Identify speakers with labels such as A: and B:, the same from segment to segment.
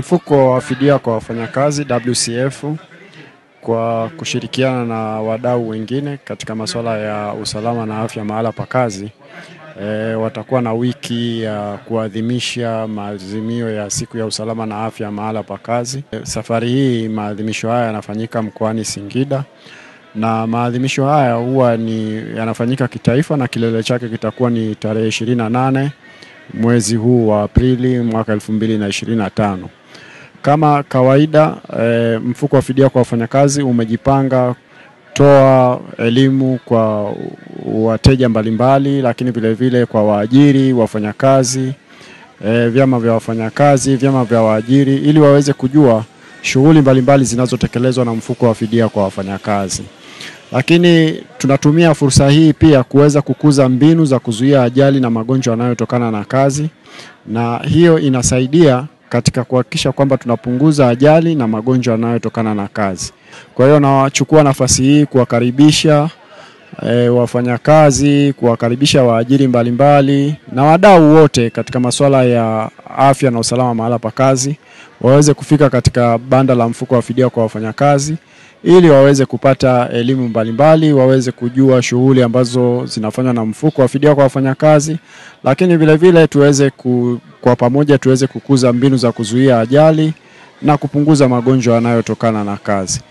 A: Mfuko wa fidia kwa wafanyakazi WCF kwa kushirikiana na wadau wengine katika masuala ya usalama na afya mahala pa kazi watakuwa na wiki ya kuadhimisha maadhimio ya siku ya usalama na afya mahala pa kazi. Safari hii maadhimisho haya yanafanyika mkoani Singida, na maadhimisho haya huwa yanafanyika kitaifa na kilele chake kitakuwa ni tarehe 28 mwezi huu wa Aprili mwaka 2025. Kama kawaida, mfuko wa fidia kwa wafanyakazi umejipanga toa elimu kwa wateja mbalimbali, lakini vile vile kwa waajiri, wafanyakazi, vyama vya wafanyakazi, vyama vya waajiri, ili waweze kujua shughuli mbalimbali zinazotekelezwa na mfuko wa fidia kwa wafanyakazi. Lakini tunatumia fursa hii pia kuweza kukuza mbinu za kuzuia ajali na magonjwa yanayotokana na kazi, na hiyo inasaidia katika kuhakikisha kwamba tunapunguza ajali na magonjwa yanayotokana na kazi. Kwa hiyo nachukua nafasi hii kuwakaribisha wafanyakazi, kuwakaribisha waajiri mbalimbali na wadau wote katika masuala ya afya na usalama mahala pa kazi, waweze kufika katika banda la mfuko wa fidia kwa wafanyakazi ili waweze kupata elimu mbalimbali, waweze kujua shughuli ambazo zinafanywa na mfuko wa fidia kwa wafanyakazi, lakini vile vile kwa pamoja tuweze kukuza mbinu za kuzuia ajali na kupunguza magonjwa yanayotokana na kazi.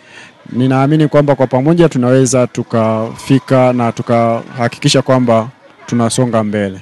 A: Ninaamini kwamba kwa pamoja tunaweza tukafika na tukahakikisha kwamba tunasonga mbele.